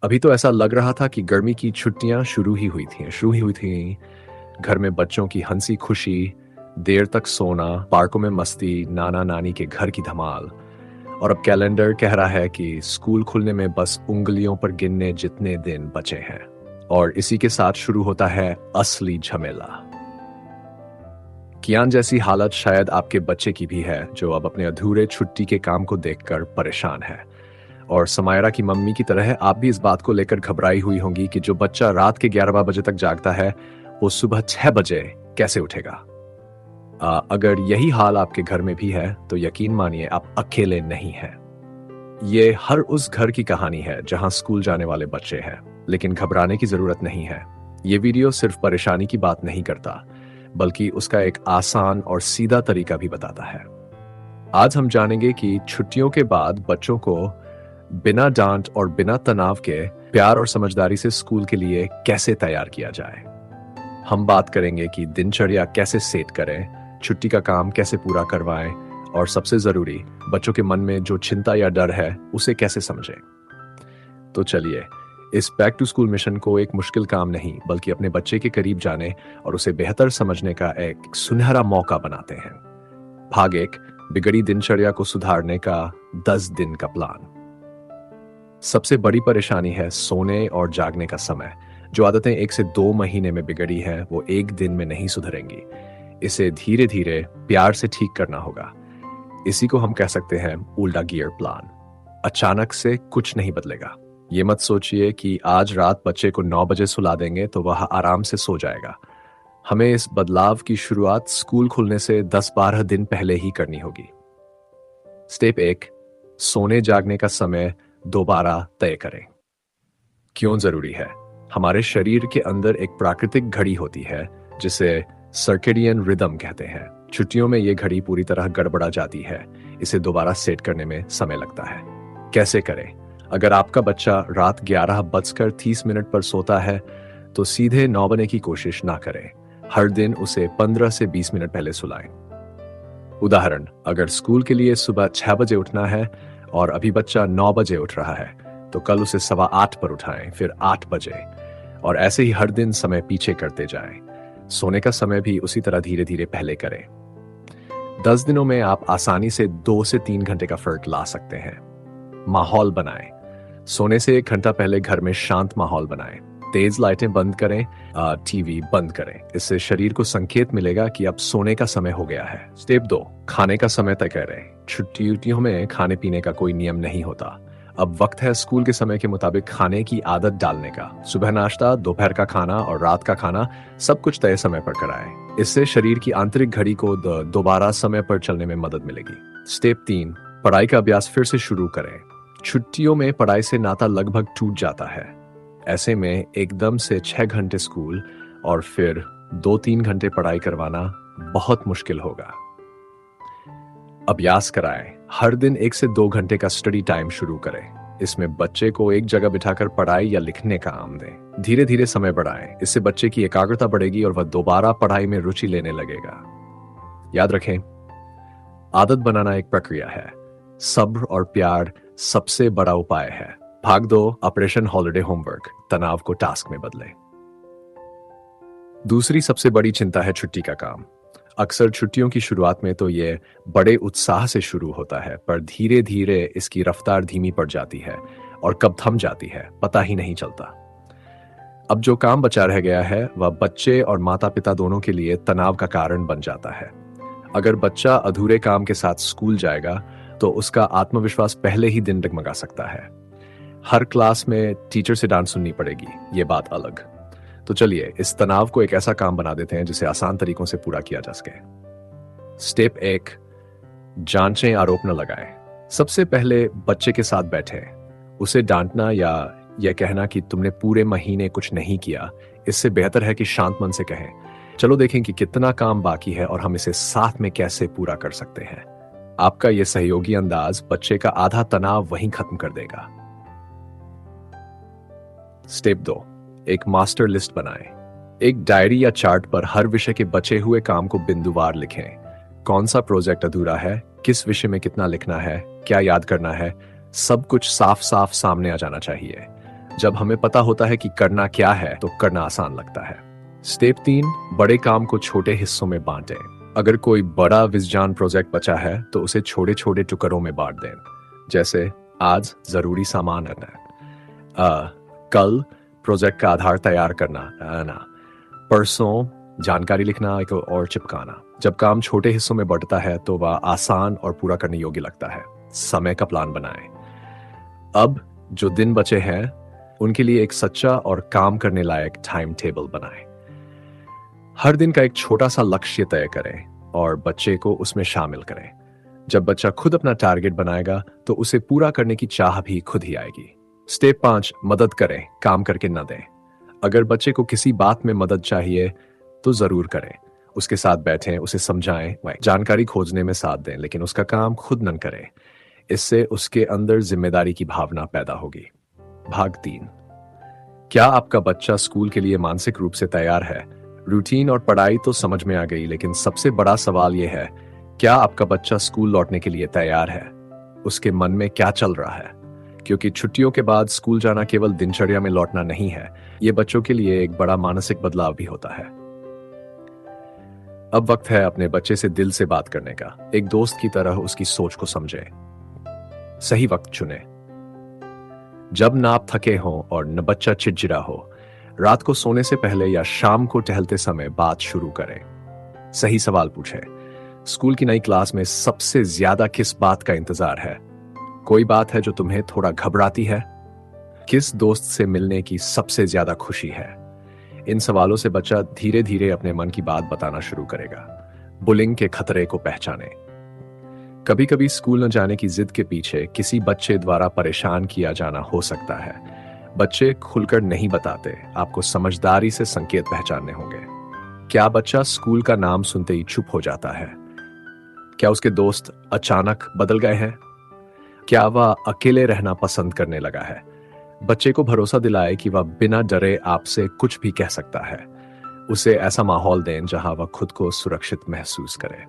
अभी तो ऐसा लग रहा था कि गर्मी की छुट्टियां शुरू ही हुई थी। घर में बच्चों की हंसी खुशी, देर तक सोना, पार्कों में मस्ती, नाना नानी के घर की धमाल। और अब कैलेंडर कह रहा है कि स्कूल खुलने में बस उंगलियों पर गिनने जितने दिन बचे हैं। और इसी के साथ शुरू होता है असली झमेला। कियान जैसी हालत शायद आपके बच्चे की भी है, जो अब अपने अधूरे छुट्टी के काम को देखकर परेशान है। और समायरा की मम्मी की तरह आप भी इस बात को लेकर घबराई हुई होंगी कि जो बच्चा रात के 11 बजे तक जागता है, वो सुबह 6 बजे कैसे उठेगा। अगर यही हाल आपके घर में भी है तो यकीन मानिए आप अकेले नहीं हैं। ये हर उस घर की कहानी है जहां स्कूल जाने वाले बच्चे हैं, लेकिन घबराने की जरूरत नहीं है। ये वीडियो सिर्फ परेशानी की बात नहीं करता, बल्कि उसका एक आसान और सीधा तरीका भी बताता है। आज हम जानेंगे कि छुट्टियों के बाद बच्चों को बिना डांट और बिना तनाव के प्यार और समझदारी से स्कूल के लिए कैसे तैयार किया जाए। हम बात करेंगे कि दिनचर्या कैसे सेट करें, छुट्टी का काम कैसे पूरा करवाएं, और सबसे जरूरी, बच्चों के मन में जो चिंता या डर है उसे कैसे समझें। तो चलिए, इस बैक टू स्कूल मिशन को एक मुश्किल काम नहीं, बल्कि अपने बच्चे के करीब जाने और उसे बेहतर समझने का एक सुनहरा मौका बनाते हैं। भाग 1, बिगड़ी दिनचर्या को सुधारने का 10 दिन का प्लान। सबसे बड़ी परेशानी है सोने और जागने का समय। जो आदतें 1 से 2 महीने में बिगड़ी हैं, वो एक दिन में नहीं सुधरेंगी। इसे धीरे धीरे प्यार से ठीक करना होगा। इसी को हम कह सकते हैं उल्टा गियर प्लान। अचानक से कुछ नहीं बदलेगा। ये मत सोचिए कि आज रात बच्चे को 9 बजे सुला देंगे तो वह आराम से सो जाएगा। हमें इस बदलाव की शुरुआत स्कूल खुलने से 10-12 दिन पहले ही करनी होगी। स्टेप 1, सोने जागने का समय दोबारा तय करें। क्यों जरूरी है? हमारे शरीर के अंदर एक प्राकृतिक घड़ी होती है जिसे सर्केडियन रिदम कहते हैं। छुट्टियों में ये घड़ी पूरी तरह गड़बड़ा जाती है। इसे दोबारा सेट करने में समय लगता है। कैसे करें? अगर आपका बच्चा रात 11:30 पर सोता है तो सीधे 9 बजे की कोशिश ना करें। हर दिन उसे 15 से 20 मिनट पहले सुलाएं। उदाहरण, अगर स्कूल के लिए सुबह 6 बजे उठना है और अभी बच्चा 9 बजे उठ रहा है, तो कल उसे 7:15 पर उठाएं, फिर 8 बजे, और ऐसे ही हर दिन समय पीछे करते जाएं। सोने का समय भी उसी तरह धीरे धीरे पहले करें। 10 दिनों में आप आसानी से 2 से 3 घंटे का फर्क ला सकते हैं। माहौल बनाएं। सोने से 1 घंटा पहले घर में शांत माहौल बनाएं। तेज लाइटें बंद करें, टीवी बंद करें। इससे शरीर को संकेत मिलेगा कि अब सोने का समय हो गया है। स्टेप 2, खाने का समय तय करें। छुट्टियों में खाने पीने का कोई नियम नहीं होता। अब वक्त है स्कूल के समय के मुताबिक खाने की आदत डालने का। सुबह नाश्ता, दोपहर का खाना और रात का खाना सब कुछ तय समय पर कराएं। इससे शरीर की आंतरिक घड़ी को दोबारा समय पर चलने में मदद मिलेगी। स्टेप 3, पढ़ाई का अभ्यास फिर से शुरू करें। छुट्टियों में पढ़ाई से नाता लगभग टूट जाता है। ऐसे में एकदम से 6 घंटे स्कूल और फिर 2-3 घंटे पढ़ाई करवाना बहुत मुश्किल होगा। अभ्यास कराएं। हर दिन 1 से 2 घंटे का स्टडी टाइम शुरू करें। इसमें बच्चे को एक जगह बिठाकर पढ़ाई या लिखने का काम दें। धीरे धीरे समय बढ़ाएं। इससे बच्चे की एकाग्रता बढ़ेगी और वह दोबारा पढ़ाई में रुचि लेने लगेगा। याद रखें, आदत बनाना एक प्रक्रिया है। सब्र और प्यार सबसे बड़ा उपाय है। भाग 2, ऑपरेशन हॉलिडे होमवर्क। तनाव को टास्क में बदले। दूसरी सबसे बड़ी चिंता है छुट्टी का काम। अक्सर छुट्टियों की शुरुआत में तो ये बड़े उत्साह से शुरू होता है, पर धीरे धीरे इसकी रफ्तार धीमी पड़ जाती है और कब थम जाती है पता ही नहीं चलता। अब जो काम बचा रह गया है वह बच्चे और माता पिता दोनों के लिए तनाव का कारण बन जाता है। अगर बच्चा अधूरे काम के साथ स्कूल जाएगा तो उसका आत्मविश्वास पहले ही दिन डगमगा सकता है। हर क्लास में टीचर से डांट सुननी पड़ेगी, ये बात अलग। तो चलिए इस तनाव को एक ऐसा काम बना देते हैं जिसे आसान तरीकों से पूरा किया जा सके। स्टेप 1, जांचें, आरोप न लगाएं। सबसे पहले बच्चे के साथ बैठें। उसे डांटना या यह कहना कि तुमने पूरे महीने कुछ नहीं किया, इससे बेहतर है कि शांत मन से कहें, चलो देखें कि कितना काम बाकी है और हम इसे साथ में कैसे पूरा कर सकते हैं। आपका यह सहयोगी अंदाज बच्चे का आधा तनाव वहीं खत्म कर देगा। स्टेप 2, एक मास्टर लिस्ट बनाएं। एक डायरी या चार्ट पर हर विषय के बचे हुए काम को बिंदुवार लिखें। कौन सा प्रोजेक्ट अधूरा है, किस विषय में कितना लिखना है, क्या याद करना है, सब कुछ साफ साफ सामने आ जाना चाहिए। जब हमें पता होता है कि करना क्या है तो करना आसान लगता है। स्टेप 3, बड़े काम को छोटे हिस्सों में बांटें। अगर कोई बड़ा विज़न प्रोजेक्ट बचा है तो उसे छोटे छोटे टुकड़ों में बांट दें। जैसे आज जरूरी सामान रखना, कल प्रोजेक्ट का आधार तैयार करना ना, परसों जानकारी लिखना और चिपकाना। जब काम छोटे हिस्सों में बढ़ता है तो वह आसान और पूरा करने योग्य लगता है। समय का प्लान बनाएं। अब जो दिन बचे हैं उनके लिए एक सच्चा और काम करने लायक टाइम टेबल बनाएं। हर दिन का एक छोटा सा लक्ष्य तय करें और बच्चे को उसमें शामिल करें। जब बच्चा खुद अपना टारगेट बनाएगा तो उसे पूरा करने की चाह भी खुद ही आएगी। स्टेप 5, मदद करें, काम करके न दें। अगर बच्चे को किसी बात में मदद चाहिए तो जरूर करें। उसके साथ बैठें, उसे समझाएं, जानकारी खोजने में साथ दें, लेकिन उसका काम खुद न करें। इससे उसके अंदर जिम्मेदारी की भावना पैदा होगी। भाग 3, क्या आपका बच्चा स्कूल के लिए मानसिक रूप से तैयार है? रूटीन और पढ़ाई तो समझ में आ गई, लेकिन सबसे बड़ा सवाल यह है, क्या आपका बच्चा स्कूल लौटने के लिए तैयार है? उसके मन में क्या चल रहा है? क्योंकि छुट्टियों के बाद स्कूल जाना केवल दिनचर्या में लौटना नहीं है, ये बच्चों के लिए एक बड़ा मानसिक बदलाव भी होता है। अब वक्त है अपने बच्चे से दिल से बात करने का। एक दोस्त की तरह उसकी सोच को समझें। सही वक्त चुनें। जब ना आप थके हों और न बच्चा चिड़चिड़ा हो, रात को सोने से पहले या शाम को टहलते समय बात शुरू करें। सही सवाल पूछें। स्कूल की नई क्लास में सबसे ज्यादा किस बात का इंतजार है? कोई बात है जो तुम्हें थोड़ा घबराती है? किस दोस्त से मिलने की सबसे ज्यादा खुशी है? इन सवालों से बच्चा धीरे धीरे अपने मन की बात बताना शुरू करेगा। बुलिंग के खतरे को पहचानें। कभी कभी स्कूल न जाने की जिद के पीछे किसी बच्चे द्वारा परेशान किया जाना हो सकता है। बच्चे खुलकर नहीं बताते, आपको समझदारी से संकेत पहचानने होंगे। क्या बच्चा स्कूल का नाम सुनते ही चुप हो जाता है? क्या उसके दोस्त अचानक बदल गए हैं? क्या वह अकेले रहना पसंद करने लगा है? बच्चे को भरोसा दिलाए कि वह बिना डरे आपसे कुछ भी कह सकता है। उसे ऐसा माहौल दें जहां वह खुद को सुरक्षित महसूस करे।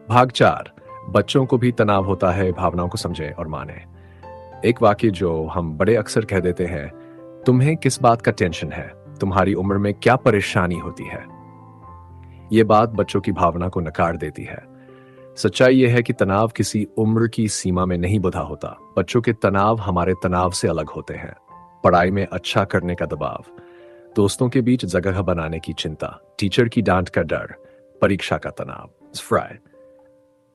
भाग 4, बच्चों को भी तनाव होता है, भावनाओं को समझें और मानें। एक वाक्य जो हम बड़े अक्सर कह देते हैं, तुम्हें किस बात का टेंशन है? तुम्हारी उम्र में क्या परेशानी होती है? यह बात बच्चों की भावना को नकार देती है। सच्चाई यह है कि तनाव किसी उम्र की सीमा में नहीं बंधा होता। बच्चों के तनाव हमारे तनाव से अलग होते हैं। पढ़ाई में अच्छा करने का दबाव, दोस्तों के बीच जगह बनाने की चिंता, टीचर की डांट का डर, परीक्षा का तनाव।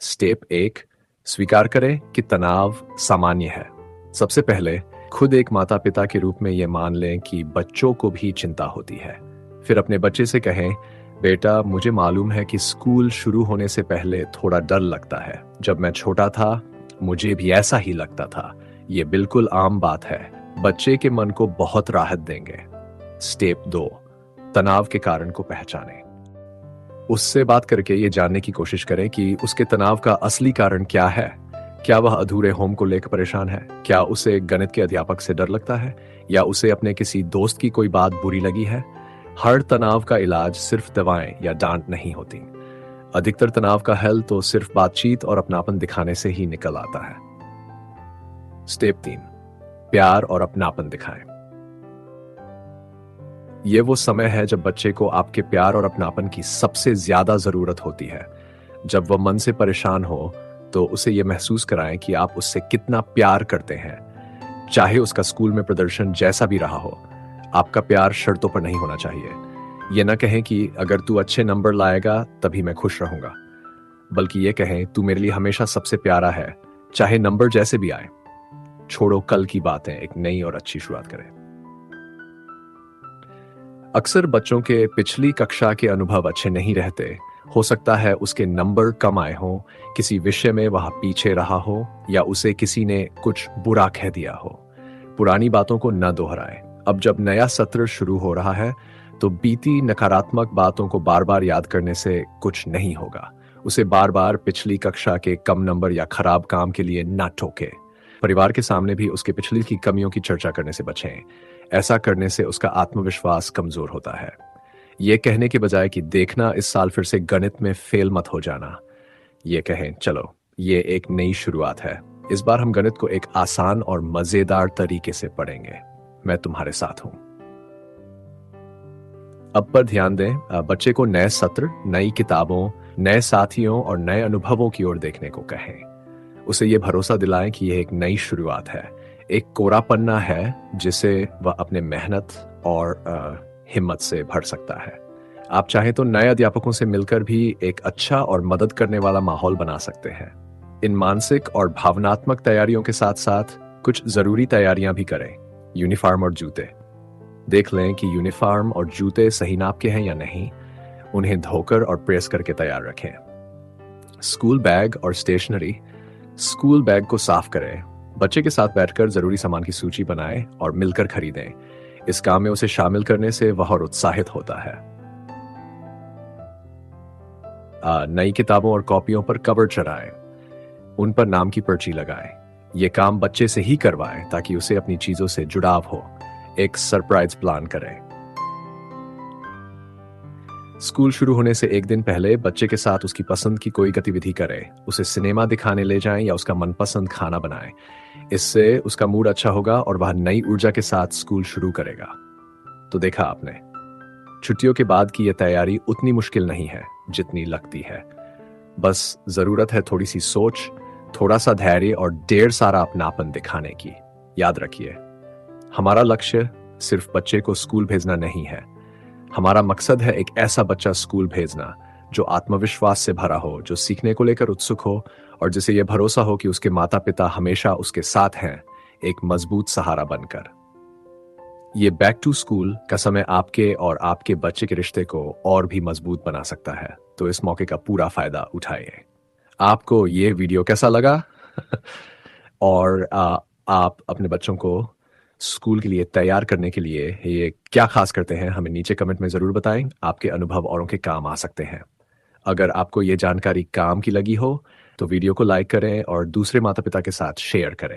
स्टेप 1, स्वीकार करें कि तनाव सामान्य है। सबसे पहले खुद एक माता पिता के रूप में यह मान लें कि बच्चों को भी चिंता होती है। फिर अपने बच्चे से कहें, बेटा मुझे मालूम है कि स्कूल शुरू होने से पहले थोड़ा डर लगता है। जब मैं छोटा था मुझे भी ऐसा ही लगता था। ये बिल्कुल आम बात है। बच्चे के मन को बहुत राहत देंगे। स्टेप 2, तनाव के कारण को पहचानें। उससे बात करके ये जानने की कोशिश करें कि उसके तनाव का असली कारण क्या है। क्या वह अधूरे होम को लेकर परेशान है? क्या उसे गणित के अध्यापक से डर लगता है? या उसे अपने किसी दोस्त की कोई बात बुरी लगी है? हर तनाव का इलाज सिर्फ दवाएं या डांट नहीं होती। अधिकतर तनाव का हल तो सिर्फ बातचीत और अपनापन दिखाने से ही निकल आता है। स्टेप 3, प्यार और अपनापन दिखाएं। यह वो समय है जब बच्चे को आपके प्यार और अपनापन की सबसे ज्यादा जरूरत होती है। जब वह मन से परेशान हो तो उसे यह महसूस कराएं कि आप उससे कितना प्यार करते हैं। चाहे उसका स्कूल में प्रदर्शन जैसा भी रहा हो, आपका प्यार शर्तों पर नहीं होना चाहिए। यह ना कहें कि अगर तू अच्छे नंबर लाएगा तभी मैं खुश रहूंगा, बल्कि यह कहें तू मेरे लिए हमेशा सबसे प्यारा है, चाहे नंबर जैसे भी आए। छोड़ो कल की बातें, एक नई और अच्छी शुरुआत करें। अक्सर बच्चों के पिछली कक्षा के अनुभव अच्छे नहीं रहते। हो सकता है उसके नंबर कम आए हों, किसी विषय में वह पीछे रहा हो, या उसे किसी ने कुछ बुरा कह दिया हो। पुरानी बातों को न दोहराएं। अब जब नया सत्र शुरू हो रहा है तो बीती नकारात्मक बातों को बार बार याद करने से कुछ नहीं होगा। उसे बार बार पिछली कक्षा के कम नंबर या खराब काम के लिए ना टोके। परिवार के सामने भी उसके पिछली की कमियों की चर्चा करने से बचें। ऐसा करने से उसका आत्मविश्वास कमजोर होता है। ये कहने के बजाय कि देखना इस साल फिर से गणित में फेल मत हो जाना, ये कहें चलो ये एक नई शुरुआत है, इस बार हम गणित को एक आसान और मजेदार तरीके से पढ़ेंगे। मैं तुम्हारे साथ हूं। अब पर ध्यान दें, बच्चे को नए सत्र, नई किताबों, नए साथियों और नए अनुभवों की ओर देखने को कहें। उसे ये भरोसा दिलाएं कि यह एक नई शुरुआत है, एक कोरा पन्ना है जिसे वह अपने मेहनत और हिम्मत से भर सकता है। आप चाहें तो नए अध्यापकों से मिलकर भी एक अच्छा और मदद करने वाला माहौल बना सकते हैं। इन मानसिक और भावनात्मक तैयारियों के साथ साथ कुछ जरूरी तैयारियां भी करें। यूनिफॉर्म और जूते देख लें कि यूनिफॉर्म और जूते सही नाप के हैं या नहीं। उन्हें धोकर और प्रेस करके तैयार रखें। स्कूल बैग और स्टेशनरी। स्कूल बैग को साफ करें। बच्चे के साथ बैठकर जरूरी सामान की सूची बनाएं और मिलकर खरीदें। इस काम में उसे शामिल करने से वह और उत्साहित होता है। नई किताबों और कॉपियों पर कवर चढ़ाएं। उन पर नाम की पर्ची लगाएं। यह काम बच्चे से ही करवाएं ताकि उसे अपनी चीजों से जुड़ाव हो। एक सरप्राइज प्लान करें। स्कूल शुरू होने से एक दिन पहले बच्चे के साथ उसकी पसंद की कोई गतिविधि करें। उसे सिनेमा दिखाने ले जाएं या उसका मनपसंद खाना बनाएं। इससे उसका मूड अच्छा होगा और वह नई ऊर्जा के साथ स्कूल शुरू करेगा। तो देखा आपने, छुट्टियों के बाद की यह तैयारी उतनी मुश्किल नहीं है जितनी लगती है। बस जरूरत है थोड़ी सी सोच, थोड़ा सा धैर्य और ढेर सारा अपनापन दिखाने की। याद रखिए, हमारा लक्ष्य सिर्फ बच्चे को स्कूल भेजना नहीं है। हमारा मकसद है एक ऐसा बच्चा स्कूल भेजना जो आत्मविश्वास से भरा हो, जो सीखने को लेकर उत्सुक हो और जिसे यह भरोसा हो कि उसके माता पिता हमेशा उसके साथ हैं, एक मजबूत सहारा बनकर। ये बैक टू स्कूल का समय आपके और आपके बच्चे के रिश्ते को और भी मजबूत बना सकता है, तो इस मौके का पूरा फायदा उठाइए। आपको ये वीडियो कैसा लगा? और आप अपने बच्चों को स्कूल के लिए तैयार करने के लिए ये क्या खास करते हैं, हमें नीचे कमेंट में जरूर बताएं। आपके अनुभव औरों के काम आ सकते हैं। अगर आपको ये जानकारी काम की लगी हो तो वीडियो को लाइक करें और दूसरे माता पिता के साथ शेयर करें।